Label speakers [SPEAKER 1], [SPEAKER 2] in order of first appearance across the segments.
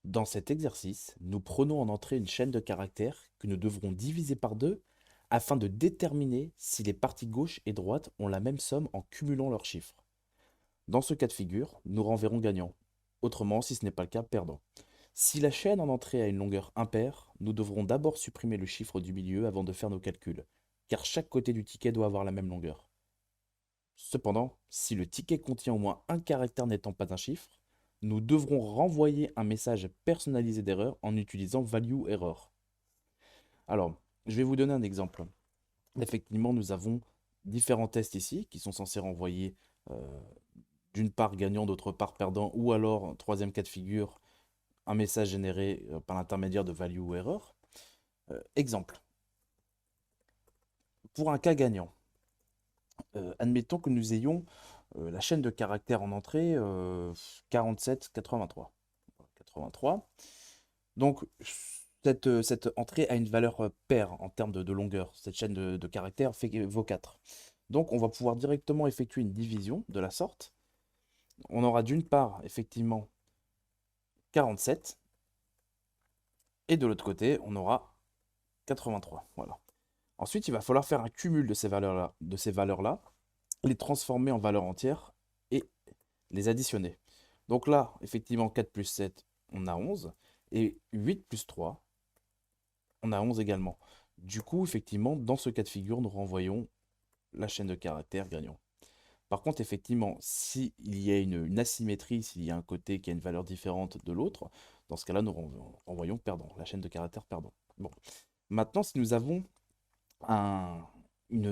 [SPEAKER 1] Dans cet exercice, nous prenons en entrée une chaîne de caractères que nous devrons diviser par deux afin de déterminer si les parties gauche et droite ont la même somme en cumulant leurs chiffres. Dans ce cas de figure, nous renverrons gagnant. Autrement, si ce n'est pas le cas, perdant. Si la chaîne en entrée a une longueur impaire, nous devrons d'abord supprimer le chiffre du milieu avant de faire nos calculs, car chaque côté du ticket doit avoir la même longueur. Cependant, si le ticket contient au moins un caractère n'étant pas un chiffre, nous devrons renvoyer un message personnalisé d'erreur en utilisant value error. Alors, je vais vous donner un exemple. Effectivement, nous avons différents tests ici qui sont censés renvoyer euh, d'une part gagnant, d'autre part perdant, ou alors, troisième cas de figure, un message généré par l'intermédiaire de value ou error. Exemple, pour un cas gagnant, admettons que nous ayons la chaîne de caractères en entrée 47, 83. 83. Donc, cette entrée a une valeur paire en termes de longueur. Cette chaîne de caractères vaut 4. Donc, on va pouvoir directement effectuer une division de la sorte. On aura d'une part, effectivement, 47, et de l'autre côté, on aura 83. Voilà. Ensuite, il va falloir faire un cumul de ces valeurs-là, les transformer en valeurs entières et les additionner. Donc là, effectivement, 4 plus 7, on a 11. Et 8 plus 3, on a 11 également. Du coup, effectivement, dans ce cas de figure, nous renvoyons la chaîne de caractères gagnant. Par contre, effectivement, s'il y a une asymétrie, s'il y a un côté qui a une valeur différente de l'autre, dans ce cas-là, nous renvoyons perdant, la chaîne de caractères perdant. Bon. Maintenant, si nous avons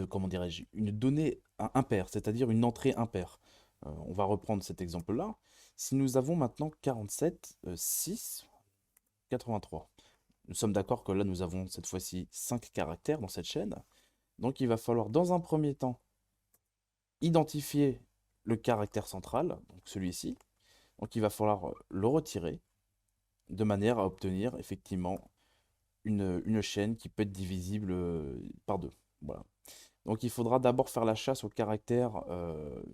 [SPEAKER 1] comment dirais-je, une donnée impaire, c'est-à-dire une entrée impaire, on va reprendre cet exemple-là. Si nous avons maintenant 47, 6, 83. Nous sommes d'accord que là, nous avons cette fois-ci 5 caractères dans cette chaîne. Donc, il va falloir, dans un premier temps, identifier le caractère central, donc celui-ci. Donc, il va falloir le retirer de manière à obtenir effectivement une chaîne qui peut être divisible par deux. Voilà. Donc, il faudra d'abord faire la chasse au caractère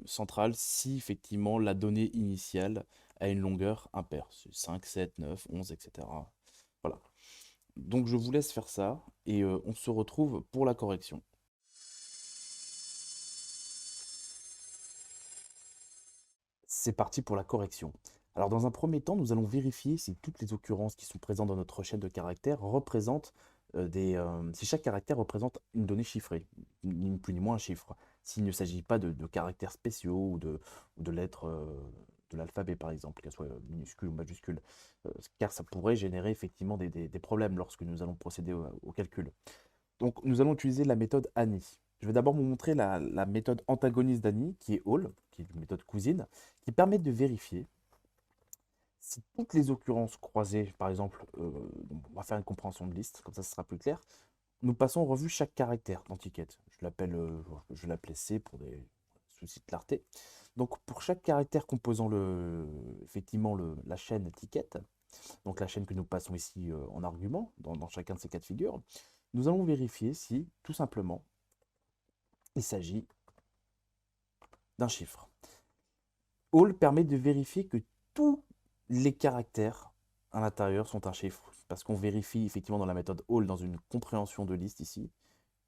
[SPEAKER 1] central si effectivement la donnée initiale a une longueur impaire. C'est 5, 7, 9, 11, etc. Voilà. Donc je vous laisse faire ça et on se retrouve pour la correction. C'est parti pour la correction. Alors dans un premier temps, nous allons vérifier si toutes les occurrences qui sont présentes dans notre chaîne de caractères représentent si chaque caractère représente une donnée chiffrée, ni plus ni moins un chiffre. S'il ne s'agit pas de caractères spéciaux ou de lettres de l'alphabet par exemple, qu'elles soient minuscules ou majuscules, car ça pourrait générer effectivement des problèmes lorsque nous allons procéder au calcul. Donc, nous allons utiliser la méthode ANI. Je vais d'abord vous montrer la méthode antagoniste d'ANI, qui est Hall, qui est une méthode cousine, qui permet de vérifier si toutes les occurrences croisées, par exemple, on va faire une compréhension de liste, comme ça ce sera plus clair. Nous passons en revue chaque caractère d'antiquette. Je vais l'appeler C pour des soucis de clarté. Donc, pour chaque caractère composant effectivement la chaîne étiquette, donc la chaîne que nous passons ici en argument, dans chacun de ces cas de figure, nous allons vérifier si, tout simplement, il s'agit d'un chiffre. All permet de vérifier que tous les caractères à l'intérieur sont un chiffre, parce qu'on vérifie effectivement dans la méthode All, dans une compréhension de liste ici,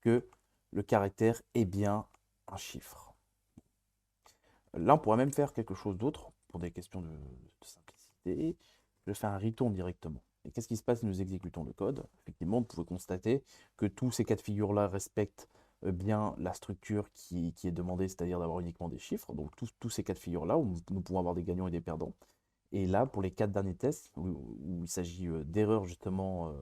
[SPEAKER 1] que le caractère est bien un chiffre. Là, on pourrait même faire quelque chose d'autre, pour des questions de simplicité. Je vais faire un return directement. Et qu'est-ce qui se passe si nous exécutons le code? Effectivement, vous pouvez constater que tous ces cas de figure-là respectent bien la structure qui est demandée, c'est-à-dire d'avoir uniquement des chiffres. Donc tous ces cas de figure-là, où nous pouvons avoir des gagnants et des perdants. Et là, pour les 4 derniers tests, où il s'agit d'erreurs justement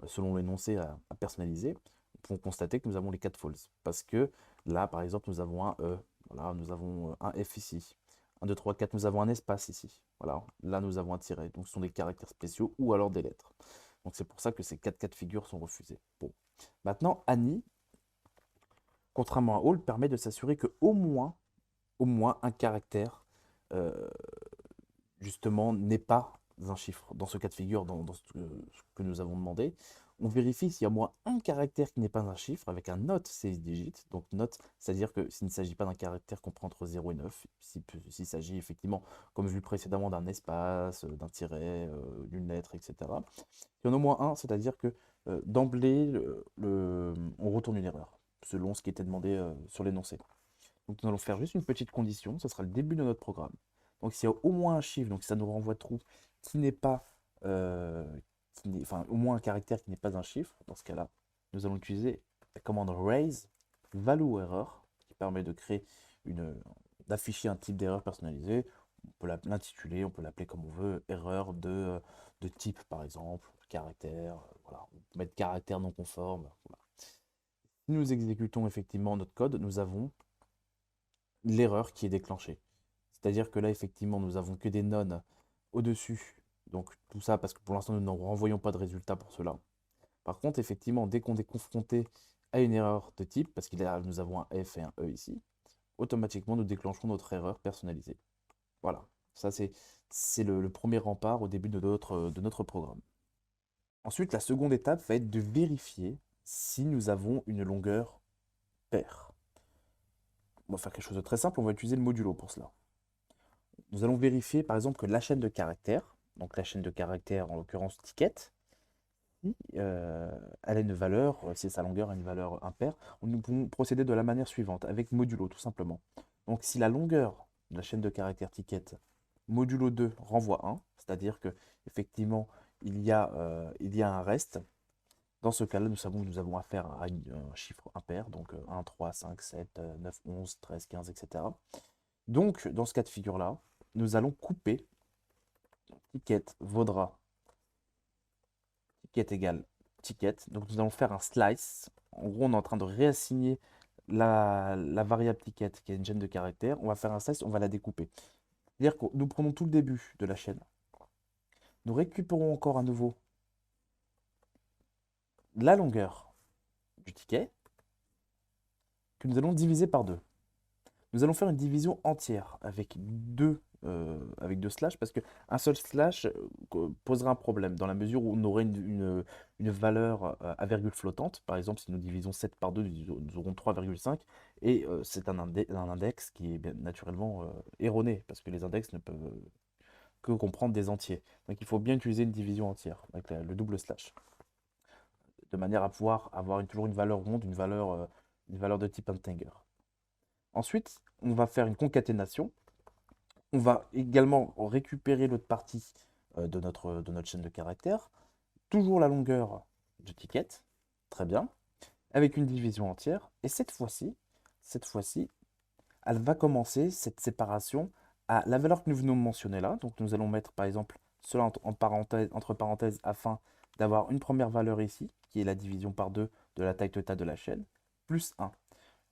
[SPEAKER 1] selon l'énoncé à personnaliser, nous pouvons constater que nous avons les 4 false. Parce que là, par exemple, nous avons un E, voilà, nous avons un F ici. 1, 2, 3, 4, nous avons un espace ici. Voilà, là nous avons un tiret. Donc ce sont des caractères spéciaux ou alors des lettres. Donc c'est pour ça que ces 4 cas de figure sont refusés. Bon. Maintenant, Annie, contrairement à Hall, permet de s'assurer que au moins un caractère euh, justement n'est pas un chiffre. Dans ce cas de figure, dans ce que nous avons demandé, On vérifie s'il y a au moins un caractère qui n'est pas un chiffre avec un not 16 digits. Donc not, c'est-à-dire que s'il ne s'agit pas d'un caractère compris entre 0 et 9, s'il s'agit effectivement, comme vu précédemment, d'un espace, d'un tiret, d'une lettre, etc. Il y en a au moins un, c'est-à-dire que d'emblée, on retourne une erreur, selon ce qui était demandé sur l'énoncé. Donc nous allons faire juste une petite condition, ce sera le début de notre programme. Donc s'il y a au moins un chiffre, donc ça nous renvoie true, qui n'est pas, euh, enfin au moins un caractère qui n'est pas un chiffre, dans ce cas-là, nous allons utiliser la commande raise value error, qui permet de créer d'afficher un type d'erreur personnalisée. On peut l'intituler, on peut l'appeler comme on veut, erreur de type par exemple, caractère, voilà, on peut mettre caractère non conforme. Voilà. Si nous exécutons effectivement notre code, nous avons l'erreur qui est déclenchée. C'est-à-dire que là, effectivement, nous avons que des nonnes au-dessus. Donc tout ça parce que pour l'instant, nous n'en renvoyons pas de résultat pour cela. Par contre, effectivement, dès qu'on est confronté à une erreur de type, parce que nous avons un F et un E ici, automatiquement, nous déclencherons notre erreur personnalisée. Voilà, ça c'est le premier rempart au début de notre programme. Ensuite, la seconde étape va être de vérifier si nous avons une longueur paire. On va faire quelque chose de très simple, on va utiliser le modulo pour cela. Nous allons vérifier par exemple que la chaîne de caractères, donc la chaîne de caractères en l'occurrence ticket, si, elle a une valeur, si sa longueur a une valeur impaire, nous pouvons procéder de la manière suivante, avec modulo tout simplement. Donc si la longueur de la chaîne de caractères ticket modulo 2 renvoie 1, c'est-à-dire que effectivement il y a un reste, dans ce cas-là, nous savons que nous avons affaire à un chiffre impair, donc 1, 3, 5, 7, 9, 11, 13, 15, etc. Donc, dans ce cas de figure-là, nous allons couper ticket vaudra ticket égale ticket. Donc, nous allons faire un slice. En gros, on est en train de réassigner la variable ticket, qui est une chaîne de caractères. On va faire un slice, on va la découper. C'est-à-dire que nous prenons tout le début de la chaîne. Nous récupérons encore à nouveau la longueur du ticket que nous allons diviser par 2. Nous allons faire une division entière avec deux slash parce qu'un seul slash posera un problème dans la mesure où on aurait une valeur à virgule flottante. Par exemple, si nous divisons 7 par 2, nous aurons 3,5 et c'est un index qui est bien naturellement erroné parce que les index ne peuvent que comprendre des entiers. Donc il faut bien utiliser une division entière avec le double slash de manière à pouvoir avoir toujours une valeur ronde, une valeur de type integer. Ensuite, on va faire une concaténation. On va également récupérer l'autre partie de notre chaîne de caractères. Toujours la longueur du ticket. Très bien. Avec une division entière. Et cette fois-ci, elle va commencer cette séparation à la valeur que nous venons de mentionner là. Donc nous allons mettre par exemple cela entre parenthèses afin d'avoir une première valeur ici, qui est la division par 2 de la taille totale de la chaîne, plus 1.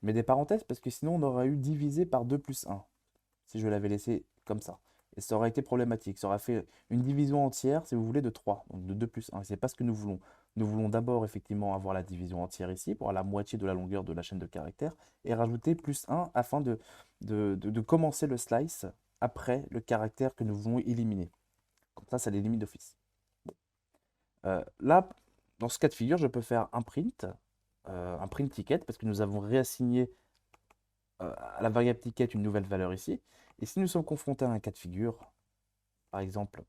[SPEAKER 1] Je mets des parenthèses parce que sinon on aurait eu divisé par 2 plus 1 si je l'avais laissé comme ça. Et ça aurait été problématique. Ça aurait fait une division entière, si vous voulez, de 3, donc de 2 plus 1. Ce n'est pas ce que nous voulons. Nous voulons d'abord effectivement avoir la division entière ici, pour la moitié de la longueur de la chaîne de caractères, et rajouter plus 1 afin de commencer le slice après le caractère que nous voulons éliminer. Comme ça l'élimine d'office. Là, dans ce cas de figure, je peux faire un print ticket, parce que nous avons réassigné à la variable ticket une nouvelle valeur ici. Et si nous sommes confrontés à un cas de figure, par exemple,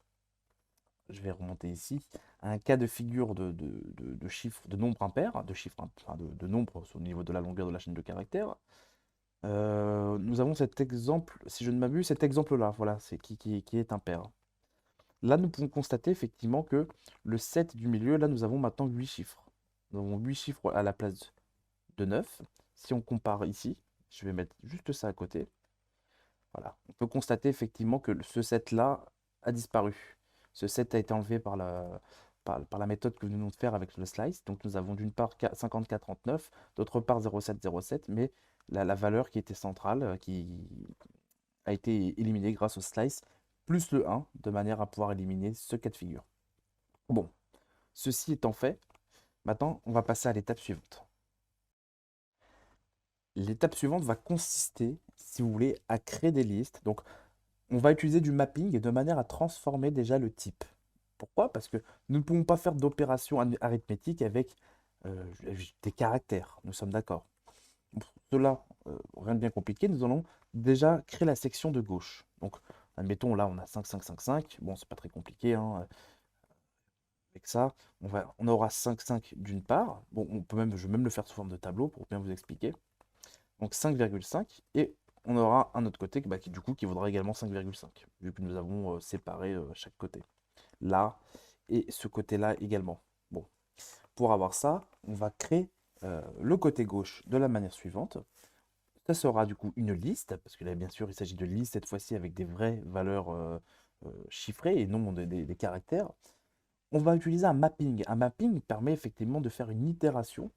[SPEAKER 1] je vais remonter ici, à un cas de figure de chiffres, de nombres impairs, de nombres au niveau de la longueur de la chaîne de caractères, nous avons cet exemple, si je ne m'abuse, cet exemple-là, voilà, qui est impair. Là, nous pouvons constater effectivement que le 7 du milieu, là, nous avons maintenant 8 chiffres. Nous avons 8 chiffres à la place de 9. Si on compare ici, je vais mettre juste ça à côté. Voilà. On peut constater effectivement que ce set-là a disparu. Ce set a été enlevé par la méthode que nous venons de faire avec le slice. Donc nous avons d'une part 5439, d'autre part 0707, mais la valeur qui était centrale, qui a été éliminée grâce au slice, plus le 1, de manière à pouvoir éliminer ce cas de figure. Bon, ceci étant fait, maintenant on va passer à l'étape suivante. L'étape suivante va consister, si vous voulez, à créer des listes. Donc on va utiliser du mapping de manière à transformer déjà le type. Pourquoi? Parce que nous ne pouvons pas faire d'opération arithmétique avec des caractères, nous sommes d'accord. Pour cela, rien de bien compliqué, nous allons déjà créer la section de gauche. Donc, admettons, là, on a 5, 5, 5, 5. Bon, c'est pas très compliqué, hein. Avec ça, on aura 5, 5 d'une part. Bon, je vais même le faire sous forme de tableau pour bien vous expliquer. Donc 5,5. Et on aura un autre côté bah, qui vaudra également 5,5, vu que nous avons séparé chaque côté. Là, et ce côté-là également. Bon, pour avoir ça, on va créer le côté gauche de la manière suivante. Ça sera du coup une liste, parce que là, bien sûr, il s'agit de liste cette fois-ci avec des vraies valeurs chiffrées et non des caractères. On va utiliser un mapping. Un mapping permet effectivement de faire une itération,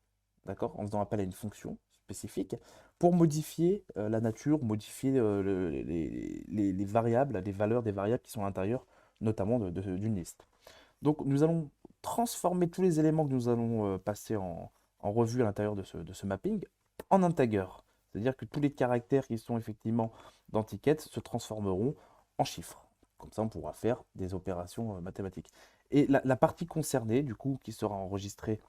[SPEAKER 1] d'accord, en faisant appel à une fonction spécifique pour modifier la nature, modifier les variables, les valeurs des variables qui sont à l'intérieur, notamment d'une liste. Donc nous allons transformer tous les éléments que nous allons passer en revue à l'intérieur de ce mapping en integer. C'est-à-dire que tous les caractères qui sont effectivement dans Ticket se transformeront en chiffres. Comme ça, on pourra faire des opérations mathématiques. Et la partie concernée, du coup, qui sera enregistrée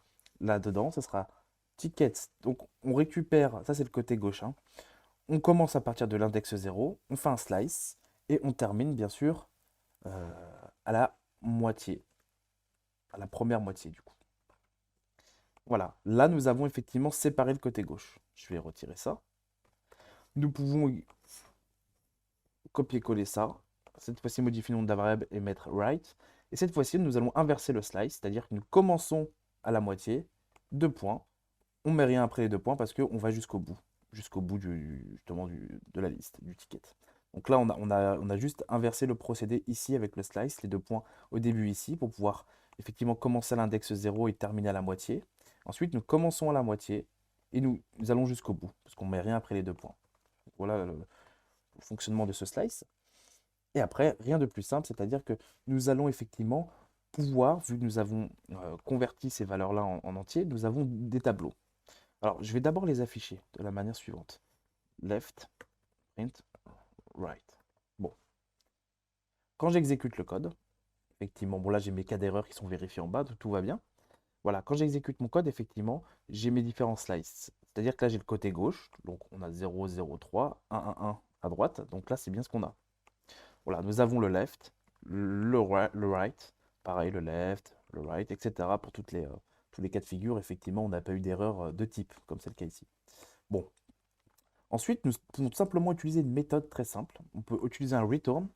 [SPEAKER 1] là-dedans, ce sera Tickets. Donc on récupère, ça c'est le côté gauche, hein. On commence à partir de l'index 0, on fait un slice, et on termine bien sûr à la moitié, à la première moitié du coup. Voilà, là nous avons effectivement séparé le côté gauche. Je vais retirer ça. Nous pouvons copier-coller ça. Cette fois-ci, modifier le nom de la variable et mettre right. Et cette fois-ci, nous allons inverser le slice, c'est-à-dire que nous commençons à la moitié, 2 points. On ne met rien après les 2 points parce qu'on va jusqu'au bout justement de la liste, du ticket. Donc là, on a juste inversé le procédé ici avec le slice, les 2 points au début ici, pour pouvoir effectivement commencer à l'index 0 et terminer à la moitié. Ensuite, nous commençons à la moitié et nous allons jusqu'au bout, parce qu'on ne met rien après les 2 points. Donc voilà le fonctionnement de ce slice. Et après, rien de plus simple, c'est-à-dire que nous allons effectivement pouvoir, vu que nous avons converti ces valeurs-là en entier, nous avons des tableaux. Alors, je vais d'abord les afficher de la manière suivante. Left, print, right. Bon, quand j'exécute le code, effectivement, bon là j'ai mes cas d'erreur qui sont vérifiés en bas, tout va bien. Voilà, quand j'exécute mon code, effectivement, j'ai mes différents slices. C'est-à-dire que là j'ai le côté gauche, donc on a 0, 0, 3, 1, 1, 1 à droite, donc là c'est bien ce qu'on a. Voilà, nous avons le left, le right, pareil, le left, le right, etc. Pour tous les cas de figure, effectivement, on n'a pas eu d'erreur de type, comme c'est le cas ici. Bon, ensuite, nous pouvons simplement utiliser une méthode très simple. On peut utiliser un return,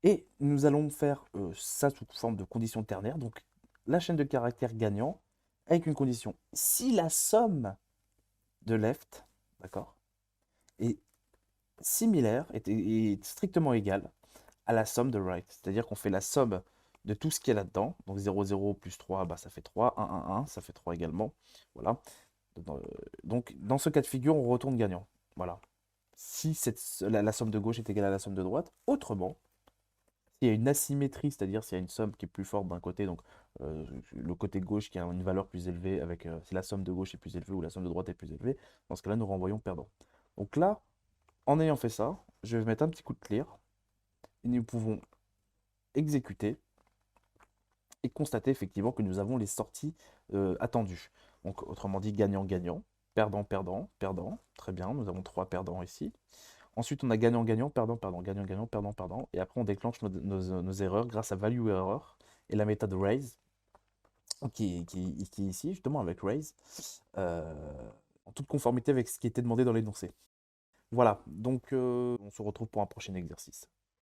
[SPEAKER 1] et nous allons faire ça sous forme de condition ternaire, donc la chaîne de caractères gagnant, avec une condition. Si la somme de left, d'accord, est similaire, est strictement égale à la somme de right. C'est-à-dire qu'on fait la somme de tout ce qui est là-dedans. Donc 0, 0 plus 3, bah, ça fait 3. 1, 1, 1, ça fait 3 également. Voilà. Donc dans ce cas de figure, on retourne gagnant. Voilà. Si la somme de gauche est égale à la somme de droite, autrement, s'il y a une asymétrie, c'est-à-dire s'il y a une somme qui est plus forte d'un côté, donc le côté gauche qui a une valeur plus élevée, avec si la somme de gauche est plus élevée ou la somme de droite est plus élevée, dans ce cas-là, nous renvoyons perdant. Donc là, en ayant fait ça, je vais mettre un petit coup de clear et nous pouvons exécuter et constater effectivement que nous avons les sorties attendues. Donc autrement dit, gagnant-gagnant, perdant-perdant, perdant. Très bien, nous avons 3 perdants ici. Ensuite, on a gagnant-gagnant, perdant-perdant, gagnant-gagnant, perdant-perdant. Et après, on déclenche nos erreurs grâce à value error et la méthode raise qui est ici, justement, avec raise, en toute conformité avec ce qui était demandé dans l'énoncé. Voilà, donc on se retrouve pour un prochain exercice.